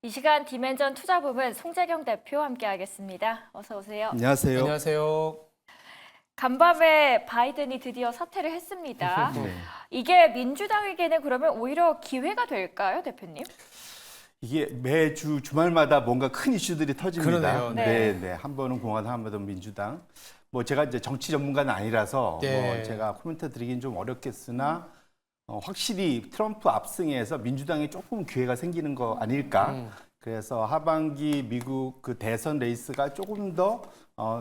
이 시간 디멘전 투자부문 송재경 대표 함께하겠습니다. 어서 오세요. 안녕하세요. 안녕하세요. 간밤에 바이든이 드디어 사퇴를 했습니다. 네. 이게 민주당에게는 그러면 오히려 기회가 될까요, 대표님? 이게 매주 주말마다 뭔가 큰 이슈들이 터집니다. 그러네요. 네. 네. 한 번은 공화당, 한 번은 민주당. 뭐 제가 이제 정치 전문가는 아니라서 네. 뭐 제가 코멘트 드리긴 좀 어렵겠으나 확실히 트럼프 압승에서 민주당에 조금 기회가 생기는 거 아닐까. 그래서 하반기 미국 그 대선 레이스가 조금 더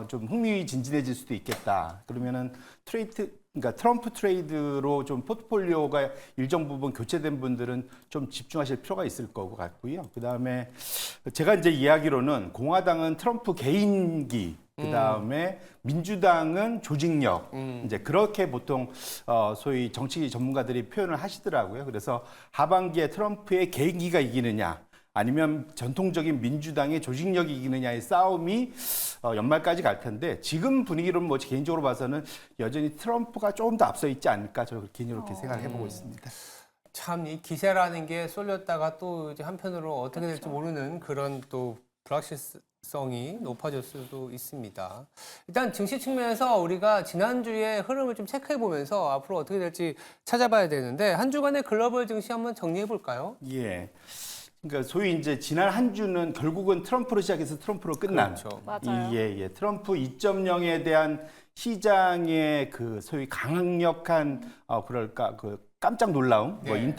좀 흥미진진해질 수도 있겠다. 그러면은 그러니까 트럼프 트레이드로 좀 포트폴리오가 일정 부분 교체된 분들은 좀 집중하실 필요가 있을 거고 같고요. 그다음에 제가 이제 이야기로는 공화당은 트럼프 개인기, 그다음에 민주당은 조직력, 이제 그렇게 보통 소위 정치 전문가들이 표현을 하시더라고요. 그래서 하반기에 트럼프의 개인기가 이기느냐, 아니면 전통적인 민주당의 조직력이 이기느냐의 싸움이 연말까지 갈 텐데, 지금 분위기로는 뭐 개인적으로 봐서는 여전히 트럼프가 조금 더 앞서 있지 않을까, 저는 개인적으로 그렇게 생각해 보고 있습니다. 참 이 기세라는 게 쏠렸다가 또 이제 한편으로 어떻게 될지 그렇죠. 모르는 그런 또 불확실성이 높아질 수도 있습니다. 일단 증시 측면에서 우리가 지난주에 흐름을 좀 체크해 보면서 앞으로 어떻게 될지 찾아봐야 되는데, 한 주간의 글로벌 증시 한번 정리해 볼까요? 예. 그러니까 소위 이제 지난 한 주는 결국은 트럼프로 시작해서 트럼프로 끝난. 그렇죠. 맞아요. 예. 트럼프 2.0에 대한 시장의 그 소위 강력한 그럴까 그 깜짝 놀라움, 뭐 네.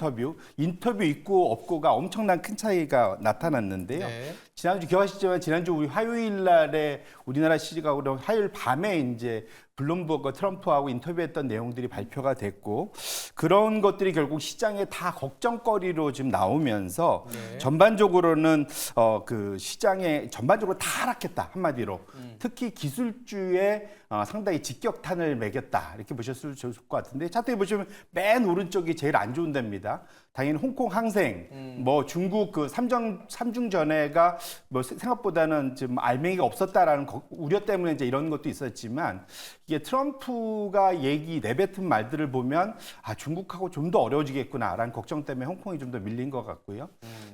인터뷰 있고 없고가 엄청난 큰 차이가 나타났는데요. 네. 지난주 기억하시지만 지난주 우리 화요일 날에 우리나라 시각으로 화요일 밤에 이제 블룸버그 트럼프하고 인터뷰했던 내용들이 발표가 됐고, 그런 것들이 결국 시장에 다 걱정거리로 지금 나오면서 네. 전반적으로는 그 시장에 전반적으로 다 하락했다, 한마디로. 특히 기술주에 상당히 직격탄을 매겼다, 이렇게 보셨을 좋을 것 같은데, 차트에 보시면 맨 오른쪽이 제일 안 좋은 데입니다. 당연히 홍콩 항생, 뭐 중국 그 삼중전해가 뭐 생각보다는 좀 알맹이가 없었다라는 우려 때문에 이제 이런 것도 있었지만, 이게 트럼프가 내뱉은 말들을 보면 중국하고 좀 더 어려워지겠구나라는 걱정 때문에 홍콩이 좀 더 밀린 것 같고요.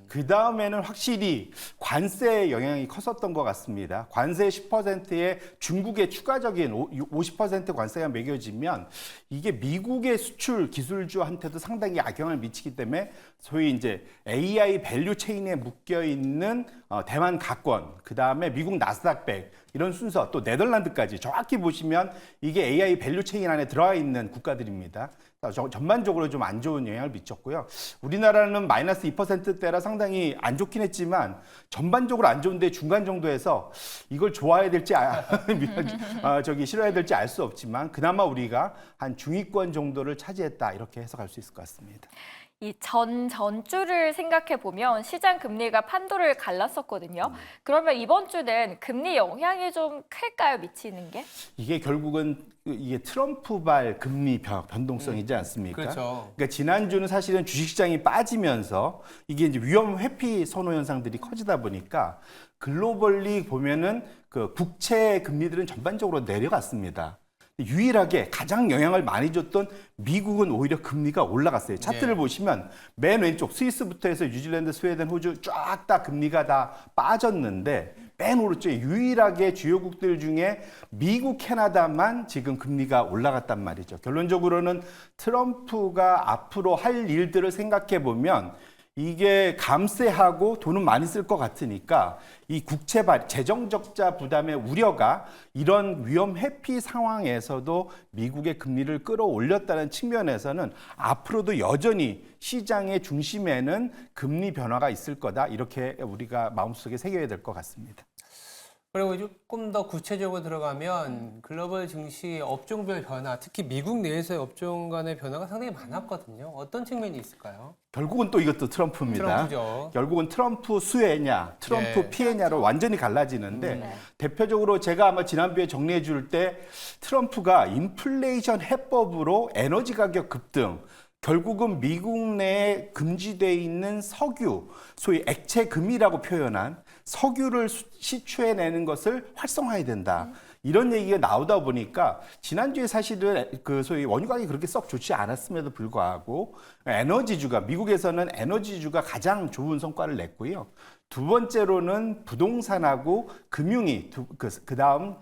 그 다음에는 확실히 관세 영향이 컸었던 것 같습니다. 관세 10%에 중국의 추가적인 50% 관세가 매겨지면 이게 미국의 수출 기술주한테도 상당히 악영향을 미치기 때문에 소위 이제 AI 밸류 체인에 묶여 있는 대만 가권, 그 다음에 미국 나스닥 100 이런 순서, 또 네덜란드까지 정확히 보시면 이게 AI 밸류 체인 안에 들어와 있는 국가들입니다. 전반적으로 좀 안 좋은 영향을 미쳤고요. 우리나라는 마이너스 2%대라 상당히 안 좋긴 했지만 전반적으로 안 좋은데 중간 정도에서 이걸 좋아해야 될지 싫어해야 될지 알 수 없지만 그나마 우리가 한 중위권 정도를 차지했다, 이렇게 해석할 수 있을 것 같습니다. 이 전주를 생각해 보면 시장 금리가 판도를 갈랐었거든요. 그러면 이번 주는 금리 영향이 좀 클까요, 미치는 게? 이게 결국은 이게 트럼프발 금리 변동성이지 않습니까? 그렇죠. 그러니까 지난주는 사실은 주식시장이 빠지면서 이게 이제 위험 회피 선호 현상들이 커지다 보니까 글로벌리 보면은 그 국채 금리들은 전반적으로 내려갔습니다. 유일하게 가장 영향을 많이 줬던 미국은 오히려 금리가 올라갔어요. 차트를 네. 보시면 맨 왼쪽 스위스부터 해서 뉴질랜드, 스웨덴, 호주 쫙 다 금리가 다 빠졌는데, 맨 오른쪽에 유일하게 주요국들 중에 미국, 캐나다만 지금 금리가 올라갔단 말이죠. 결론적으로는 트럼프가 앞으로 할 일들을 생각해 보면 이게 감세하고 돈은 많이 쓸 것 같으니까 이 국채 재정 적자 부담의 우려가 이런 위험 회피 상황에서도 미국의 금리를 끌어올렸다는 측면에서는 앞으로도 여전히 시장의 중심에는 금리 변화가 있을 거다, 이렇게 우리가 마음속에 새겨야 될 것 같습니다. 그리고 조금 더 구체적으로 들어가면 글로벌 증시 업종별 변화, 특히 미국 내에서의 업종 간의 변화가 상당히 많았거든요. 어떤 측면이 있을까요? 결국은 또 이것도 트럼프입니다. 트럼프죠. 결국은 트럼프 수혜냐, 트럼프 네. 피해냐로 완전히 갈라지는데, 네. 대표적으로 제가 아마 지난주에 정리해 줄 때 트럼프가 인플레이션 해법으로 에너지 가격 급등, 결국은 미국 내에 금지되어 있는 석유, 소위 액체금이라고 표현한 석유를 시추해내는 것을 활성화해야 된다. 이런 얘기가 나오다 보니까 지난주에 사실은 그 소위 원유 가격이 그렇게 썩 좋지 않았음에도 불구하고 에너지주가 미국에서는 에너지주가 가장 좋은 성과를 냈고요. 두 번째로는 부동산하고 금융이 그다음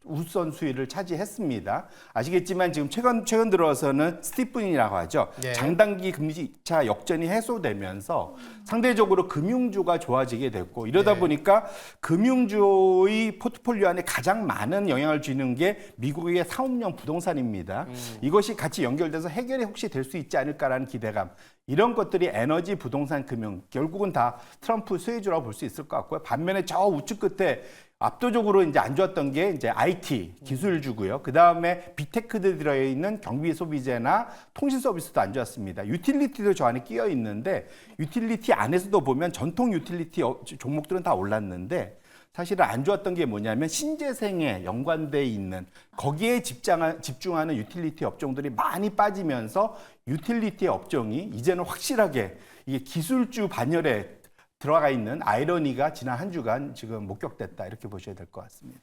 우선 수위를 차지했습니다. 아시겠지만 지금 최근 들어서는 스티프닝이라고 하죠. 네. 장단기 금리차 역전이 해소되면서 상대적으로 금융주가 좋아지게 됐고 이러다 네. 보니까 금융주의 포트폴리오 안에 가장 많은 영향을 주는 게 미국의 상업용 부동산입니다. 이것이 같이 연결돼서 해결이 혹시 될 수 있지 않을까라는 기대감. 이런 것들이 에너지, 부동산, 금융 결국은 다 트럼프 수혜주라고 볼 수 있을 것 같고요. 반면에 저 우측 끝에 압도적으로 이제 안 좋았던 게 이제 IT 기술주고요. 그 다음에 빅테크들 들어있는 경비 소비재나 통신 서비스도 안 좋았습니다. 유틸리티도 저 안에 끼어 있는데 유틸리티 안에서도 보면 전통 유틸리티 종목들은 다 올랐는데 사실은 안 좋았던 게 뭐냐면 신재생에 연관돼 있는 거기에 집중하는 유틸리티 업종들이 많이 빠지면서 유틸리티 업종이 이제는 확실하게 이게 기술주 반열에 들어가 있는 아이러니가 지난 한 주간 지금 목격됐다 이렇게 보셔야 될 것 같습니다.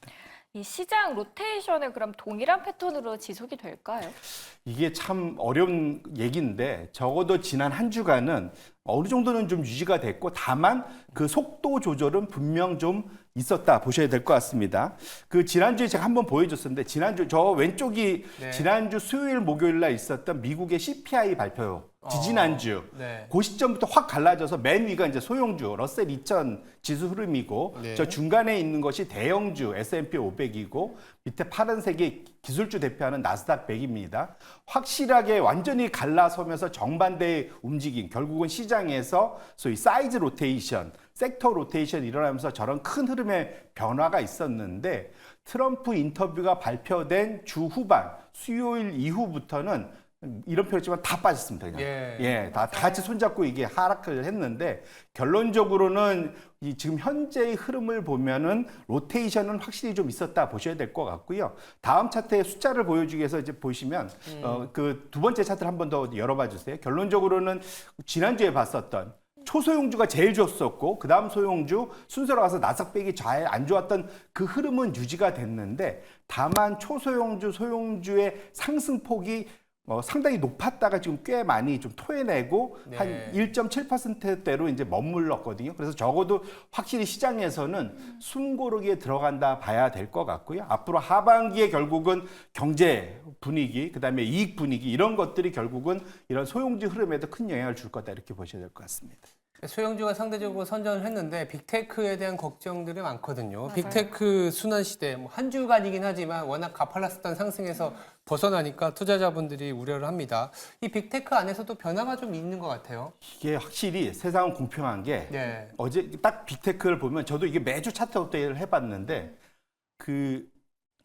이 시장 로테이션은 그럼 동일한 패턴으로 지속이 될까요? 이게 참 어려운 얘기인데 적어도 지난 한 주간은 어느 정도는 좀 유지가 됐고 다만 그 속도 조절은 분명 좀 있었다 보셔야 될 것 같습니다. 그 지난주에 제가 한번 보여줬었는데 지난주 저 왼쪽이 네. 지난주 수요일 목요일 날 있었던 미국의 CPI 발표 지지난주 네. 그 시점부터 확 갈라져서 맨 위가 이제 소형주 러셀 2000 지수 흐름이고 네. 저 중간에 있는 것이 대형주 S&P 500이고 밑에 파란색이 기술주 대표하는 나스닥 100입니다. 확실하게 완전히 갈라서면서 정반대의 움직임, 결국은 시장에서 소위 사이즈 로테이션, 섹터 로테이션이 일어나면서 저런 큰 흐름의 변화가 있었는데 트럼프 인터뷰가 발표된 주 후반, 수요일 이후부터는 이런 표현이지만 다 빠졌습니다. 그냥. 다 같이 손잡고 이게 하락을 했는데 결론적으로는 이 지금 현재의 흐름을 보면은 로테이션은 확실히 좀 있었다 보셔야 될 것 같고요. 다음 차트의 숫자를 보여주기 위해서 이제 보시면 그 두 번째 차트를 한 번 더 열어봐 주세요. 결론적으로는 지난주에 봤었던 초소형주가 제일 좋았었고 그 다음 소형주 순서로 가서 나스닥백이 잘 안 좋았던 그 흐름은 유지가 됐는데 다만 초소형주, 소형주의 상승폭이 상당히 높았다가 지금 꽤 많이 좀 토해내고 네. 한 1.7%대로 이제 머물렀거든요. 그래서 적어도 확실히 시장에서는 숨고르기에 들어간다 봐야 될 것 같고요. 앞으로 하반기에 결국은 경제 분위기, 그다음에 이익 분위기 이런 것들이 결국은 이런 소형주 흐름에도 큰 영향을 줄 거다 이렇게 보셔야 될 것 같습니다. 소형주가 상대적으로 선전을 했는데 빅테크에 대한 걱정들이 많거든요. 맞아요. 빅테크 순환 시대 한 주간이긴 하지만 워낙 가팔랐었던 상승에서 벗어나니까 투자자분들이 우려를 합니다. 이 빅테크 안에서도 변화가 좀 있는 것 같아요. 이게 확실히 세상은 공평한 게 네. 어제 딱 빅테크를 보면 저도 이게 매주 차트 업데이트를 해봤는데 그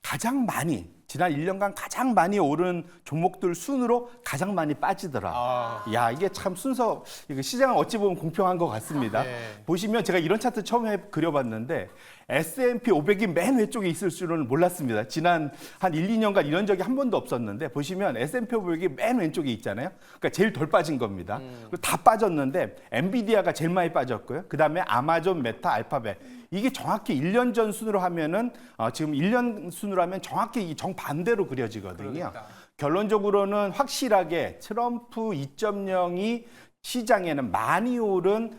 가장 많이 지난 1년간 가장 많이 오른 종목들 순으로 가장 많이 빠지더라. 야, 이게 참 순서, 이거 시장은 어찌 보면 공평한 것 같습니다. 네. 보시면 제가 이런 차트 처음에 그려봤는데 S&P 500이 맨 왼쪽에 있을 줄은 몰랐습니다. 지난 한 1, 2년간 이런 적이 한 번도 없었는데 보시면 S&P 500이 맨 왼쪽에 있잖아요. 그러니까 제일 덜 빠진 겁니다. 그리고 다 빠졌는데 엔비디아가 제일 많이 빠졌고요. 그다음에 아마존, 메타, 알파벳. 이게 정확히 1년 전 순으로 하면은 지금 1년 순으로 하면 정확히 이 정반대로 그려지거든요. 그러니까. 결론적으로는 확실하게 트럼프 2.0이 시장에는 많이 오른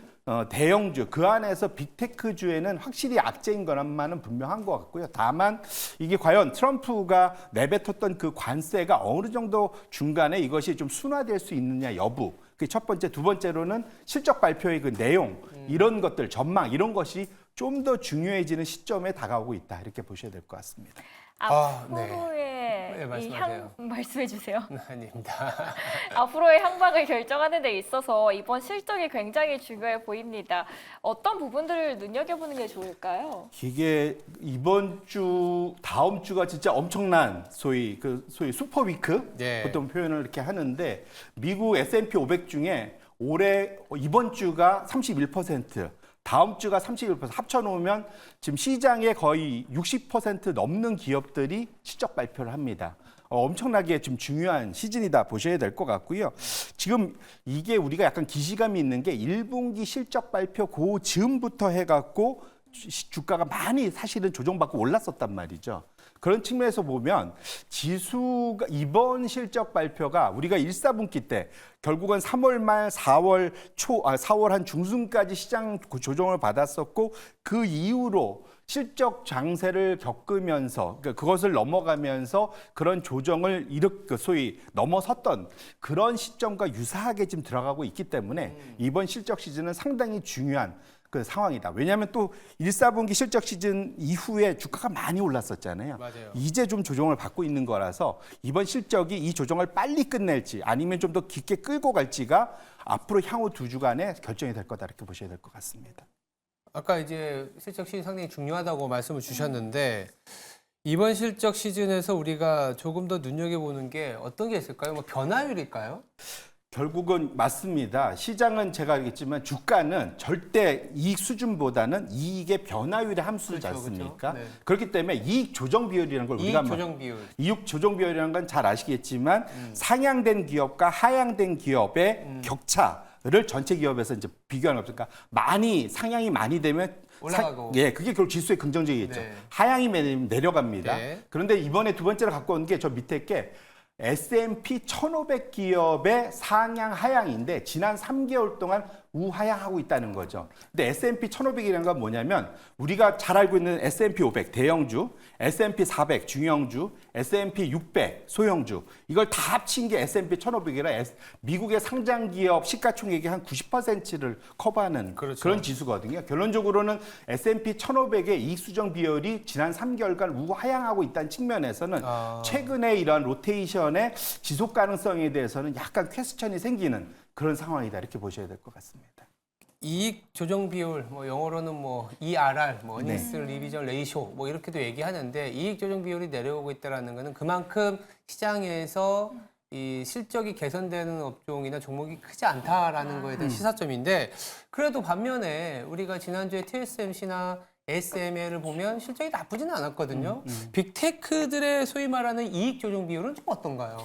대형주, 그 안에서 빅테크주에는 확실히 악재인 것만은 분명한 것 같고요. 다만 이게 과연 트럼프가 내뱉었던 그 관세가 어느 정도 중간에 이것이 좀 순화될 수 있느냐 여부. 그 첫 번째, 두 번째로는 실적 발표의 그 내용, 이런 것들, 전망, 이런 것이 좀 더 중요해지는 시점에 다가오고 있다. 이렇게 보셔야 될 것 같습니다. 앞으로의 네, 이 말씀하세요. 말씀해 주세요. 아닙니다. 앞으로의 향방을 결정하는 데 있어서 이번 실적이 굉장히 중요해 보입니다. 어떤 부분들을 눈여겨보는 게 좋을까요? 이게 이번 주, 다음 주가 진짜 엄청난 소위 슈퍼 위크 네. 보통 표현을 이렇게 하는데 미국 S&P 500 중에 올해 이번 주가 31%, 다음 주가 31% 합쳐놓으면 지금 시장의 거의 60% 넘는 기업들이 실적 발표를 합니다. 엄청나게 좀 중요한 시즌이다 보셔야 될 것 같고요. 지금 이게 우리가 약간 기시감이 있는 게 1분기 실적 발표 그 즈음부터 해갖고 주가가 많이 사실은 조정받고 올랐었단 말이죠. 그런 측면에서 보면 지수가 이번 실적 발표가 우리가 1사분기 때 결국은 3월 말 4월 한 중순까지 시장 조정을 받았었고 그 이후로 실적 장세를 겪으면서 그러니까 그것을 넘어가면서 그런 조정을 소위 넘어섰던 그런 시점과 유사하게 지금 들어가고 있기 때문에 이번 실적 시즌은 상당히 중요한 그 상황이다. 왜냐하면 또 1사분기 실적 시즌 이후에 주가가 많이 올랐었잖아요. 맞아요. 이제 좀 조정을 받고 있는 거라서 이번 실적이 이 조정을 빨리 끝낼지 아니면 좀 더 깊게 끌고 갈지가 앞으로 향후 2주간에 결정이 될 거다 이렇게 보셔야 될 것 같습니다. 아까 이제 실적 시즌 상당히 중요하다고 말씀을 주셨는데 이번 실적 시즌에서 우리가 조금 더 눈여겨보는 게 어떤 게 있을까요? 뭐 변화율일까요? 결국은 맞습니다. 시장은 제가 알겠지만 주가는 절대 이익 수준보다는 이익의 변화율의 함수지 그렇죠, 않습니까? 그렇죠. 네. 그렇기 때문에 이익 조정 비율이라는 걸 우리가 이익 조정 비율. 이익 조정 비율이라는 건 잘 아시겠지만 상향된 기업과 하향된 기업의 격차를 전체 기업에서 이제 비교하는 겁니까? 많이 상향이 많이 되면 올라가고. 예, 그게 결국 지수에 긍정적이겠죠. 네. 하향이 내려갑니다. 네. 그런데 이번에 두 번째로 갖고 온 게 저 밑에 게 S&P 1500 기업의 상향 하향인데 지난 3개월 동안 우하향하고 있다는 거죠. 근데 S&P 1500이라는 건 뭐냐면 우리가 잘 알고 있는 S&P 500 대형주, S&P 400 중형주, S&P 600 소형주 이걸 다 합친 게 S&P 1500이라 미국의 상장 기업 시가총액의 한 90%를 커버하는 그렇죠. 그런 지수거든요. 결론적으로는 S&P 1500의 이익 수정 비율이 지난 3개월간 우하향하고 있다는 측면에서는 최근에 이런 로테이션의 지속 가능성에 대해서는 약간 퀘스천이 생기는 그런 상황이다 이렇게 보셔야 될 것 같습니다. 이익 조정 비율, 뭐 영어로는 뭐 ERR, 뭐 네. earnings revision ratio, 뭐 이렇게도 얘기하는데 이익 조정 비율이 내려오고 있다라는 것은 그만큼 시장에서 이 실적이 개선되는 업종이나 종목이 크지 않다라는 거에 대한 시사점인데 그래도 반면에 우리가 지난주에 TSMC나 SML을 보면 실적이 나쁘지는 않았거든요. 빅테크들의 소위 말하는 이익 조정 비율은 좀 어떤가요?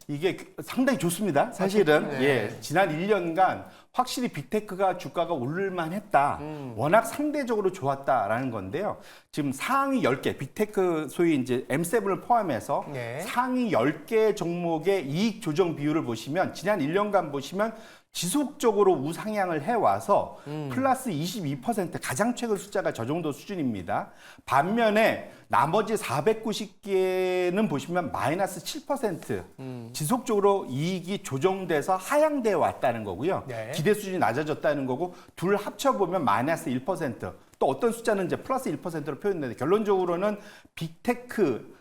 이게 상당히 좋습니다. 사실은 네. 예, 지난 1년간 확실히 빅테크가 주가가 오를만 했다. 워낙 상대적으로 좋았다라는 건데요. 지금 상위 10개, 빅테크 소위 이제 M7을 포함해서 네. 상위 10개 종목의 이익 조정 비율을 보시면 지난 1년간 보시면 지속적으로 우상향을 해와서 플러스 22% 가장 최근 숫자가 저 정도 수준입니다. 반면에 나머지 490개는 보시면 마이너스 7% 지속적으로 이익이 조정돼서 하향되어 왔다는 거고요. 네. 기대 수준이 낮아졌다는 거고 둘 합쳐보면 마이너스 1%. 또 어떤 숫자는 이제 플러스 1%로 표현되는데 결론적으로는 빅테크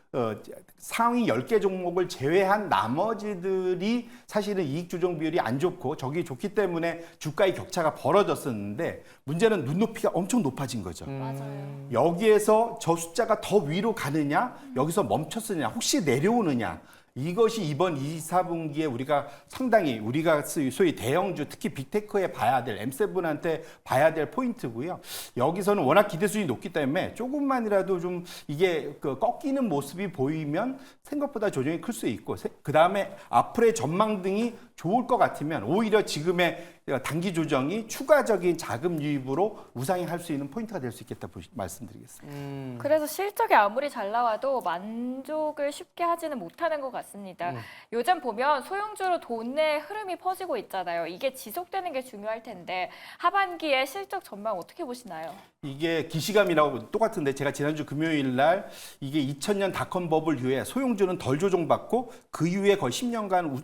상위 10개 종목을 제외한 나머지들이 사실은 이익 조정 비율이 안 좋고 저기 좋기 때문에 주가의 격차가 벌어졌었는데 문제는 눈높이가 엄청 높아진 거죠. 맞아요. 여기에서 저 숫자가 더 위로 가느냐, 여기서 멈췄으냐, 혹시 내려오느냐. 이것이 이번 2, 4분기에 우리가 상당히 우리가 소위 대형주 특히 빅테크에 봐야 될 M7한테 봐야 될 포인트고요. 여기서는 워낙 기대 수준이 높기 때문에 조금만이라도 좀 이게 꺾이는 모습이 보이면 생각보다 조정이 클 수 있고 그 다음에 앞으로의 전망 등이 좋을 것 같으면 오히려 지금의 단기 조정이 추가적인 자금 유입으로 우상향할 수 있는 포인트가 될 수 있겠다 말씀드리겠습니다. 그래서 실적이 아무리 잘 나와도 만족을 쉽게 하지는 못하는 것 같습니다. 요즘 보면 소형주로 돈의 흐름이 퍼지고 있잖아요. 이게 지속되는 게 중요할 텐데 하반기에 실적 전망 어떻게 보시나요? 이게 기시감이라고 똑같은데 제가 지난주 금요일 날 이게 2000년 닷컴 버블 이후에 소형주는 덜 조정받고 그 이후에 거의 10년간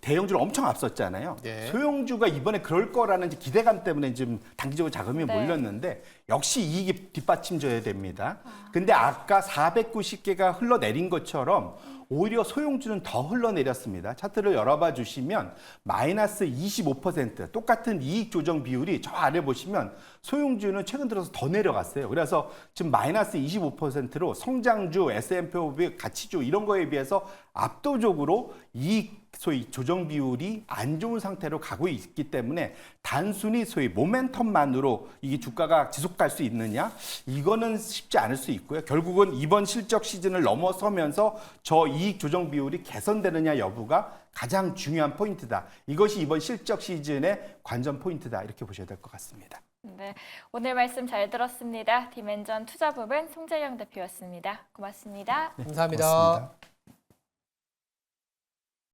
대형주를 엄청 앞섰잖아요. 네. 소형주가 이번에 그럴 거라는 기대감 때문에 지금 단기적으로 자금이 네. 몰렸는데 역시 이익이 뒷받침져야 됩니다. 근데 아까 490개가 흘러내린 것처럼 오히려 소형주는 더 흘러내렸습니다. 차트를 열어봐 주시면 마이너스 25% 똑같은 이익 조정 비율이 저 아래 보시면 소형주는 최근 들어서 더 내려갔어요. 그래서 지금 마이너스 25%로 성장주, S&P 500 가치주 이런 거에 비해서 압도적으로 이익 소위 조정 비율이 안 좋은 상태로 가고 있기 때문에 단순히 소위 모멘텀만으로 이게 주가가 지속할 수 있느냐 이거는 쉽지 않을 수 있고요. 결국은 이번 실적 시즌을 넘어서면서 저 이익 조정 비율이 개선되느냐 여부가 가장 중요한 포인트다. 이것이 이번 실적 시즌의 관전 포인트다. 이렇게 보셔야 될 것 같습니다. 네, 오늘 말씀 잘 들었습니다. 디멘전 투자부문 송재영 대표였습니다. 고맙습니다. 감사합니다. 고맙습니다.